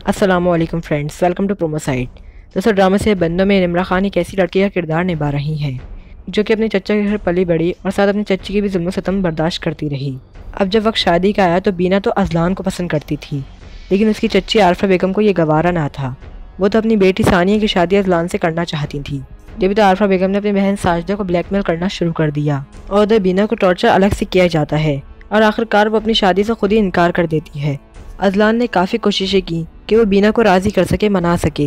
अस्सलामु अलैकुम friends, welcome to promo site. दोस्तों, ड्रामा से बंदों में निम्रा खान एक ऐसी लड़की का किरदार निभा रही हैं जो कि अपने चचा के घर पली बड़ी और साथ अपने चच्ची की भी जुल्म सितम बर्दाश्त करती रही। अब जब वक्त शादी का आया तो बीना तो अजलान को पसंद करती थी, लेकिन उसकी चच्ची आरफा बेगम को ये गवारा ना था। वो तो अपनी बेटी सानिया की शादी अजलान से करना चाहती थी। जब तो आरफा बेगम ने अपनी बहन साजिदा को ब्लैकमेल करना शुरू कर दिया और उधर बीना को टॉर्चर अलग से किया जाता है और आखिरकार वो अपनी शादी से खुद ही इनकार कर देती है। अजलान ने काफ़ी कोशिशें की कि वो बीना को राज़ी कर सके, मना सके,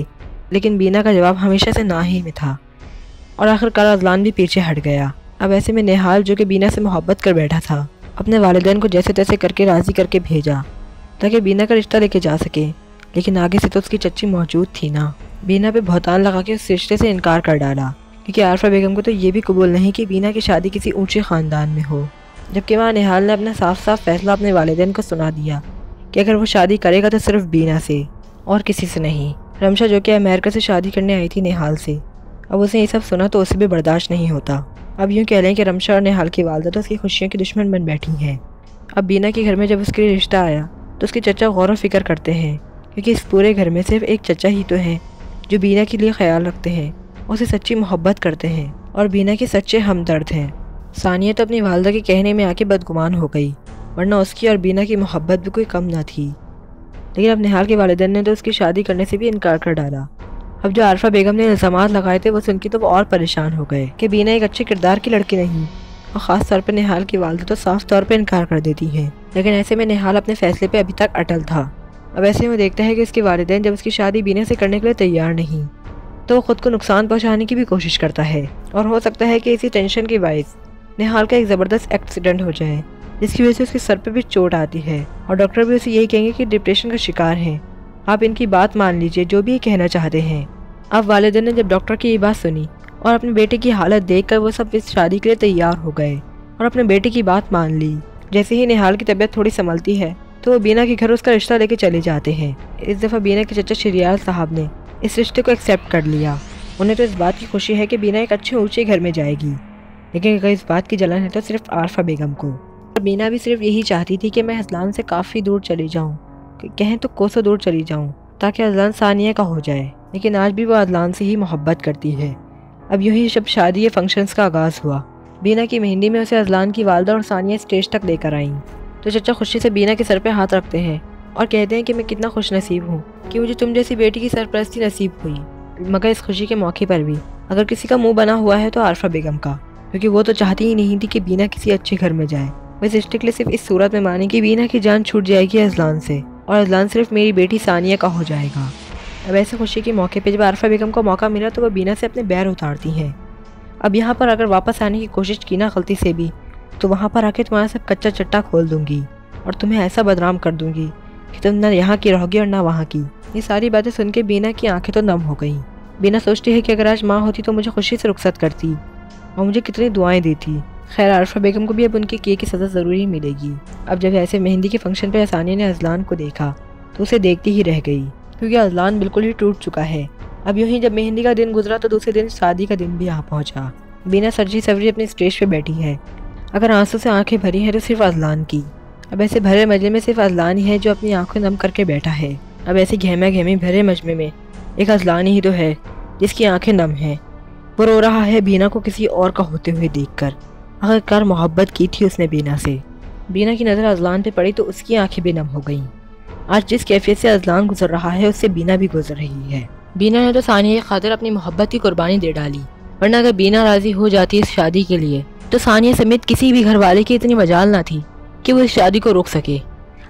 लेकिन बीना का जवाब हमेशा से ना ही में था और आखिरकार अजलान भी पीछे हट गया। अब ऐसे में निहाल, जो कि बीना से मोहब्बत कर बैठा था, अपने वालिदैन को जैसे तैसे करके राज़ी करके भेजा ताकि बीना का रिश्ता लेके जा सके, लेकिन आगे से तो उसकी चच्ची मौजूद थी ना। बीना पे बहुतान लगा के उस रिश्ते से इनकार कर डाला, क्योंकि आरफा बेगम को तो ये भी कबूल नहीं कि बीना की शादी किसी ऊँचे ख़ानदान में हो। जबकि वहाँ निहाल ने अपना साफ साफ फैसला अपने वालिदैन को सुना दिया कि अगर वो शादी करेगा तो सिर्फ बीना से और किसी से नहीं। रमशा, जो कि अमेरिका से शादी करने आई थी निहाल से, अब उसे ये सब सुना तो उसे भी बर्दाश्त नहीं होता। अब यूँ कह लें कि रमशा और निहाल की वालदा तो उसकी खुशियों की दुश्मन बन बैठी हैं। अब बीना के घर में जब उसके लिए रिश्ता आया तो उसके चचा गौर व फिक्र करते हैं, क्योंकि इस पूरे घर में सिर्फ एक चचा ही तो हैं जो बीना के लिए ख्याल रखते हैं, उसे सच्ची मोहब्बत करते हैं और बीना के सच्चे हमदर्द हैं। सानिया तो अपनी वालदा के कहने में आके बदगुमान हो गई, वरना उसकी और बीना की मोहब्बत भी कोई कम ना थी। लेकिन अब निहाल के वालिदैन ने तो उसकी शादी करने से भी इनकार कर डाला। अब जो आरफा बेगम ने इल्ज़ामात लगाए थे वो सुन के तो वो और परेशान हो गए कि बीना एक अच्छे किरदार की लड़की नहीं, और ख़ास तौर पर निहाल की वालदा तो साफ तौर पर इनकार कर देती हैं। लेकिन ऐसे में निहाल अपने फैसले पर अभी तक अटल था। अब ऐसे में देखता है कि उसके वालिदैन जब उसकी शादी बीना से करने के लिए तैयार नहीं, तो वो खुद को नुकसान पहुँचाने की भी कोशिश करता है, और हो सकता है कि इसी टेंशन की बाइस निहाल का एक ज़बरदस्त एक्सीडेंट हो जाए, जिसकी वजह से उसके सर पे भी चोट आती है और डॉक्टर भी उसे यही कहेंगे कि डिप्रेशन का शिकार है। आप इनकी बात मान लीजिए, जो भी ये कहना चाहते हैं। अब वालिदैन ने जब डॉक्टर की ये बात सुनी और अपने बेटे की हालत देखकर वो सब इस शादी के लिए तैयार हो गए और अपने बेटे की बात मान ली। जैसे ही निहाल की तबीयत थोड़ी संभलती है तो वो बीना के घर उसका रिश्ता लेके चले जाते हैं। इस दफ़ा बीना के चचा शरियाल साहब ने इस रिश्ते को एक्सेप्ट कर लिया। उन्हें तो इस बात की खुशी है कि बीना एक अच्छे ऊँचे घर में जाएगी, लेकिन अगर इस बात की जलन है तो सिर्फ आरफा बेगम को। बीना भी सिर्फ यही चाहती थी कि मैं अजलान से काफ़ी दूर चली जाऊं, कहें तो कोसों दूर चली जाऊं, ताकि अजलान सानिया का हो जाए। लेकिन आज भी वो अजलान से ही मोहब्बत करती है। अब यूँ ही जब शादी फंक्शंस का आगाज़ हुआ, बीना की मेहंदी में उसे अजलान की वालदा और सानिया स्टेज तक लेकर आईं, तो चचा खुशी से बीना के सर पे हाथ रखते हैं और कहते हैं कि मैं कितना खुश नसीब हूँ कि मुझे तुम जैसी बेटी की सरपरस्ती नसीब हुई। मगर इस खुशी के मौके पर भी अगर किसी का मुँह बना हुआ है तो आरफा बेगम का, क्योंकि वो तो चाहती ही नहीं थी कि बीना किसी अच्छे घर में जाए। वो इस रिश्ते के लिए सिर्फ इस सूरत में मानी कि बीना की जान छूट जाएगी अजलान से और अजलान सिर्फ मेरी बेटी सानिया का हो जाएगा। अब ऐसे खुशी के मौके पे जब आरफा बेगम को मौका मिला तो वह बीना से अपने बैर उतारती हैं। अब यहाँ पर अगर वापस आने की कोशिश की ना गलती से भी, तो वहाँ पर आके तुम्हारा सब कच्चा चट्टा खोल दूंगी और तुम्हें ऐसा बदनाम कर दूंगी कि तुम ना यहाँ की रहोगी और ना वहाँ की। ये सारी बातें सुन के बीना की आंखें तो नम हो गई। बीना सोचती है कि अगर आज माँ होती तो मुझे खुशी से रुखसत करती और मुझे कितनी दुआएं देती। खैर, आरफा बेगम को भी अब उनके किए की सज़ा ज़रूरी मिलेगी। अब जब ऐसे मेहंदी के फंक्शन पे सानिया ने अजलान को देखा तो उसे देखती ही रह गई, क्योंकि अजलान बिल्कुल ही टूट चुका है। अब यूँ ही जब मेहंदी का दिन गुजरा तो दूसरे दिन शादी का दिन भी आ पहुँचा। बीना सजी सवरी अपने स्टेज पे बैठी है। अगर आंसू से आंखें भरी हैं तो सिर्फ अजलान की। अब ऐसे भरे मजमे में सिर्फ अजलान ही है जो अपनी आंखें नम करके बैठा है। अब ऐसे घेमा घेमी भरे मजमे में एक अजलान ही तो है जिसकी आंखें नम हैं। वो रो रहा है बीना को किसी और का होते हुए देखकर। आखिरकार मोहब्बत की थी उसने बीना से। बीना की नज़र अजलान पे पड़ी तो उसकी आंखें भी नम हो गईं। आज जिस कैफियत से अजलान गुजर रहा है उससे बीना भी गुजर रही है। बीना ने तो सानिया की खातिर अपनी मोहब्बत की कुर्बानी दे डाली, वरना अगर बीना राजी हो जाती इस शादी के लिए तो सानिया समेत किसी भी घर वाले की इतनी मजाल ना थी कि वो इस शादी को रोक सके।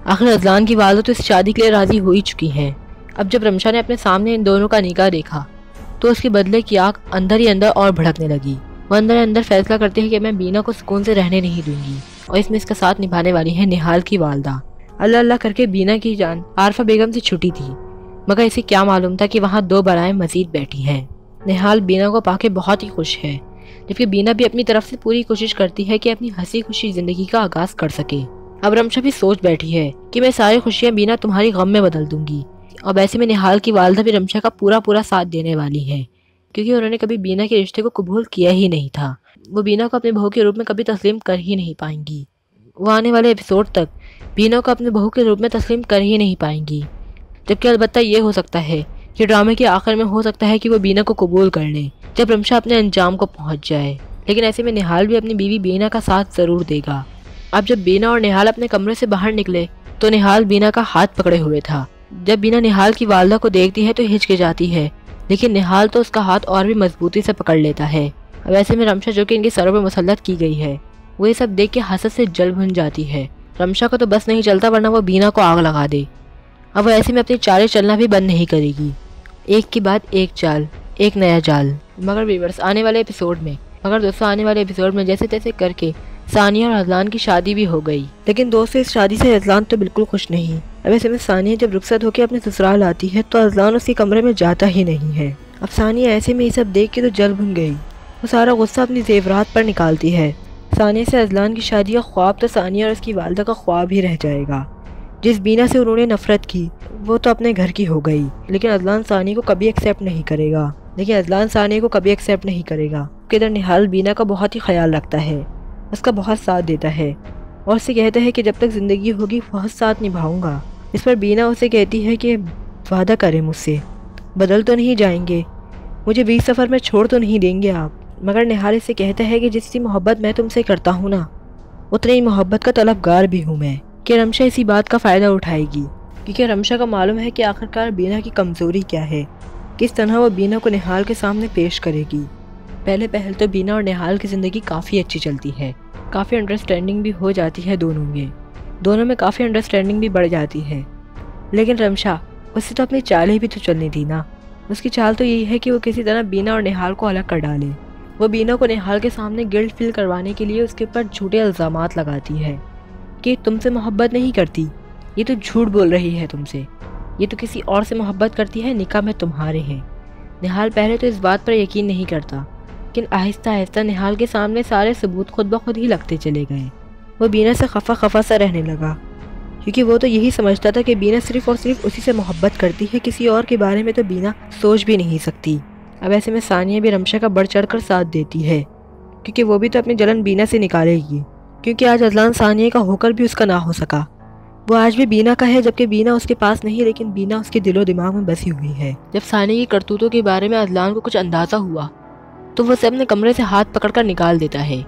आखिर अजलान की वालदा तो इस शादी के लिए राजी हो ही चुकी हैं। अब जब रमशा ने अपने सामने इन दोनों का निकाह देखा तो उसके बदले की आग अंदर ही अंदर और भड़कने लगी। वो अंदर अंदर फैसला करती है कि मैं बीना को सुकून से रहने नहीं दूंगी, और इसमें इसका साथ निभाने वाली है निहाल की वालदा। अल्लाह अल्लाह करके बीना की जान आरफा बेगम से छुटी थी, मगर इसे क्या मालूम था कि वहाँ दो बलाएं मजीद बैठी हैं। निहाल बीना को पाके बहुत ही खुश है, जबकि बीना भी अपनी तरफ से पूरी कोशिश करती है कि अपनी हंसी खुशी जिंदगी का आगाज कर सके। अब रमशा भी सोच बैठी है कि मैं सारी खुशियाँ बीना तुम्हारी गम में बदल दूंगी। अब ऐसे में निहाल की वालदा भी रमशा का पूरा पूरा साथ देने वाली है, क्योंकि उन्होंने कभी बीना के रिश्ते को कबूल किया ही नहीं था। वो बीना को अपने बहू के रूप में कभी तस्लीम कर ही नहीं पाएंगी। वो आने वाले एपिसोड तक बीना को अपने बहू के रूप में तस्लीम कर ही नहीं पाएंगी। جبکہ البتہ یہ ہو سکتا ہے کہ ڈرامے کے آخر میں ہو سکتا ہے کہ وہ بینا کو قبول کر لیں جب رمشا اپنے انجام کو پہنچ جائے، لیکن ایسے میں نہال بھی اپنی بیوی بینا کا ساتھ ضرور دے گا۔ اب جب بینا اور نہال اپنے کمرے سے باہر نکلے تو نہال بینا کا ہاتھ پکڑے ہوئے تھا۔ جب بینا نہال کی والدہ کو دیکھتی ہے تو ہچک جاتی ہے، لیکن نہال تو اس کا ہاتھ اور بھی مضبوطی سے پکڑ لیتا ہے۔ اب ایسے میں رمشا جو کہ ان کے سروں پہ مسلط کی گئی ہے وہ یہ سب دیکھ کے حسد سے جل بھن جاتی ہے۔ رمشا کو تو بس نہیں چلتا ورنہ وہ بینا کو آگ لگا دے۔ اب وہ ایسے میں اپنی چالیں چلنا بھی بند نہیں کرے گی، ایک کے بعد ایک چال، ایک نیا جال۔ مگر دوستوں آنے والے ایپیسوڈ میں جیسے تیسے کر کے ثانیہ اور اذلان کی شادی بھی ہو گئی، لیکن دوستوں اس شادی سے اذلان تو بالکل خوش نہیں۔ اب ایسے میں ثانیہ جب رخصت ہو کے اپنے سسرال آتی ہے تو اذلان اس کے کمرے میں جاتا ہی نہیں ہے۔ اب ثانیہ ایسے میں یہ سب دیکھ کے تو جل بھن گئی، وہ سارا غصہ اپنی زیورات پر نکالتی ہے۔ ثانیہ سے اذلان کی شادی کا خواب تو ثانیہ اور اس کی والدہ کا خواب ہی رہ جائے گا۔ جس بینا سے انہوں نے نفرت کی وہ تو اپنے گھر کی ہو گئی، لیکن اذلان ثانیہ کو کبھی ایکسیپٹ نہیں کرے گا۔ کہ ادھر نہال بینا کا بہت ہی خیال رکھتا ہے، اس کا بہت ساتھ دیتا ہے اور اسے کہتا ہے کہ جب تک زندگی ہوگی بہت ساتھ نبھاؤں گا۔ اس پر بینا اسے کہتی ہے کہ وعدہ کرے مجھ سے، بدل تو نہیں جائیں گے، مجھے بیچ سفر میں چھوڑ تو نہیں دیں گے آپ۔ مگر نہال اسے کہتا ہے کہ جتنی محبت میں تم سے کرتا ہوں نا اتنی محبت کا طلبگار بھی ہوں میں، کہ رمشا اسی بات کا فائدہ اٹھائے گی، کیونکہ رمشا کا معلوم ہے کہ آخرکار بینا کی کمزوری کیا ہے، کس طرح وہ بینا کو نہال کے سامنے پیش کرے گی۔ پہلے تو بینا اور نہال کی زندگی کافی اچھی چلتی ہے، کافی انڈرسٹینڈنگ بھی ہو جاتی ہے دونوں میں کافی انڈرسٹینڈنگ بھی بڑھ جاتی ہے، لیکن رمشا اس سے تو اپنی چالیں بھی تو چلنی تھی نا۔ اس کی چال تو یہی ہے کہ وہ کسی طرح بینا اور نہال کو الگ کر ڈالے۔ وہ بینا کو نہال کے سامنے گلٹ فیل کروانے کے لیے اس کے اوپر جھوٹے الزامات لگاتی ہے کہ تم سے محبت نہیں کرتی، یہ تو جھوٹ بول رہی ہے تم سے، یہ تو کسی اور سے محبت کرتی ہے، نکاح میں تمہارے ہیں۔ نہال پہلے تو اس بات پر یقین نہیں کرتا، لیکن آہستہ آہستہ نہال کے سامنے سارے ثبوت خود بخود ہی لگتے چلے گئے۔ وہ بینا سے خفا سا رہنے لگا، کیونکہ وہ تو یہی سمجھتا تھا کہ بینا صرف اور صرف اسی سے محبت کرتی ہے، کسی اور کے بارے میں تو بینا سوچ بھی نہیں سکتی۔ اب ایسے میں ثانیہ بھی رمشا کا بڑھ چڑھ کر ساتھ دیتی ہے، کیونکہ وہ بھی تو اپنی جلن بینا سے نکالے گی، کیونکہ آج اذلان ثانیہ کا ہو کر بھی اس کا نہ ہو سکا۔ وہ آج بھی بینا کا ہے، جبکہ بینا اس کے پاس نہیں، لیکن بینا اس کے دل و دماغ میں بسی ہوئی ہے۔ جب ثانیہ کی کرتوتوں کے بارے میں اذلان کو کچھ اندازہ ہوا تو وہ اسے اپنے کمرے سے ہاتھ پکڑ کر نکال دیتا ہے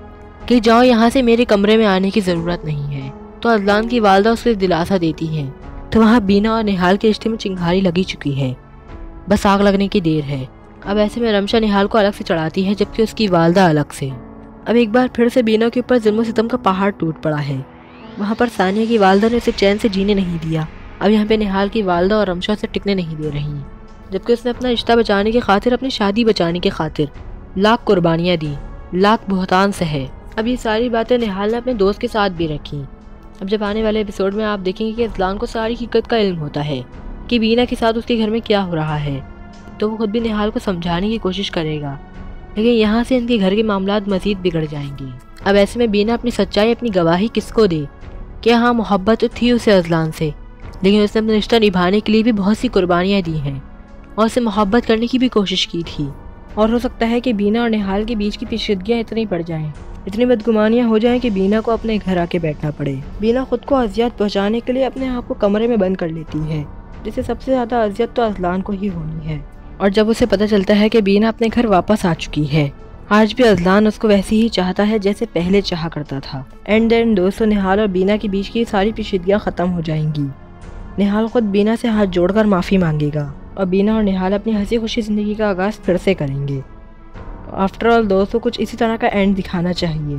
کہ جاؤ یہاں سے، میرے کمرے میں آنے کی ضرورت نہیں ہے۔ تو اذلان کی والدہ اس کو دلاسا دیتی ہے، تو وہاں بینا اور نہال کے رشتے میں چنگاری لگی چکی ہے، بس آگ لگنے کی دیر ہے۔ اب ایسے میں رمشا نہال کو الگ سے چڑھاتی ہے، جبکہ اس کی والدہ الگ سے۔ اب ایک بار پھر سے بینا کے اوپر ظلم و ستم کا پہاڑ ٹوٹ پڑا ہے۔ وہاں پر ثانیہ کی والدہ نے اسے چین سے جینے نہیں دیا، اب یہاں پہ نہال کی والدہ اور رمشا سے ٹکنے نہیں دے رہی، جبکہ اس نے اپنا رشتہ بچانے کی خاطر، اپنی شادی بچانے کی خاطر لاکھ قربانیاں دی، لاکھ بہتان سہے۔ اب یہ ساری باتیں نہال نے اپنے دوست کے ساتھ بھی رکھی۔ اب جب آنے والے ایپیسوڈ میں آپ دیکھیں گے کہ اذلان کو ساری حقیقت کا علم ہوتا ہے کہ بینا کے ساتھ اس کے گھر میں کیا ہو رہا ہے، تو وہ خود بھی نہال کو سمجھانے کی کوشش کرے گا، لیکن یہاں سے ان کے گھر کے معاملات مزید بگڑ جائیں گے۔ اب ایسے میں بینا اپنی سچائی، اپنی گواہی کس کو دے کہ ہاں محبت تھی اسے اذلان سے، لیکن اس نے اپنا رشتہ نبھانے کے لیے بھی بہت سی قربانیاں دی ہیں اور اسے محبت کرنے کی بھی کوشش کی تھی، اور ہو سکتا ہے کہ بینا اور نہال کے بیچ کی پیچیدگیاں اتنی بڑھ جائیں، اتنی بدگمانیاں ہو جائیں کہ بینا کو اپنے گھر آ کے بیٹھنا پڑے۔ بینا خود کو اذیت پہنچانے کے لیے اپنے آپ کو کمرے میں بند کر لیتی ہے، جسے سب سے زیادہ اذیت تو اذلان کو ہی ہونی ہے۔ اور جب اسے پتہ چلتا ہے کہ بینا اپنے گھر واپس آ چکی ہے، آج بھی اذلان اس کو ویسے ہی چاہتا ہے جیسے پہلے چاہا کرتا تھا۔ اینڈ دین دوستوں نہال اور بینا کے بیچ کی ساری پیچیدگیاں ختم ہو جائیں گی۔ نہال خود بینا سے ہاتھ جوڑ کر معافی مانگے گا، اور بینا اور نہال اپنی ہنسی خوشی زندگی کا آغاز پھر سے کریں گے۔ آفٹر آل دوستوں کچھ اسی طرح کا اینڈ دکھانا چاہیے،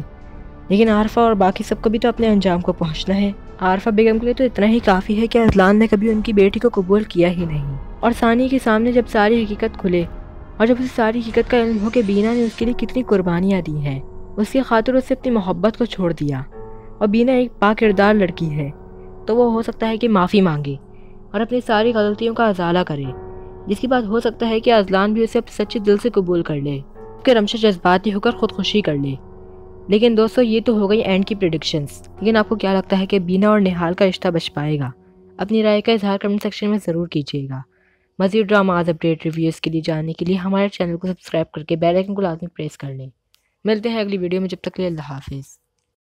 لیکن عارفہ اور باقی سب کو بھی تو اپنے انجام کو پہنچنا ہے۔ عارفہ بیگم کے لیے تو اتنا ہی کافی ہے کہ اذلان نے کبھی ان کی بیٹی کو قبول کیا ہی نہیں، اور ثانیہ کے سامنے جب ساری حقیقت کھلے اور جب اسے ساری حقیقت کا علم ہو کہ بینا نے اس کے لیے کتنی قربانیاں دی ہیں، اس کی خاطر اس سے اپنی محبت کو چھوڑ دیا، اور بینا ایک پاک کردار لڑکی ہے، تو وہ ہو سکتا ہے کہ معافی مانگے اور اپنی ساری غلطیوں کا ازالہ کرے، جس کی بات ہو سکتا ہے کہ اذلان بھی اسے سچے دل سے قبول کر لے، کہ رمشا جذباتی ہو کر خودکشی کر لے۔ لیکن دوستو یہ تو ہو گئی اینڈ کی پریڈکشنز، لیکن آپ کو کیا لگتا ہے کہ بینا اور نہال کا رشتہ بچ پائے گا؟ اپنی رائے کا اظہار کمنٹ سیکشن میں ضرور کیجیے گا۔ مزید ڈراماز اپڈیٹ ریویوز کے لیے جاننے کے لیے ہمارے چینل کو سبسکرائب کر کے بیل آئکن کو لازمی پریس کر لیں۔ ملتے ہیں اگلی ویڈیو میں، جب تک کے لیے اللہ حافظ۔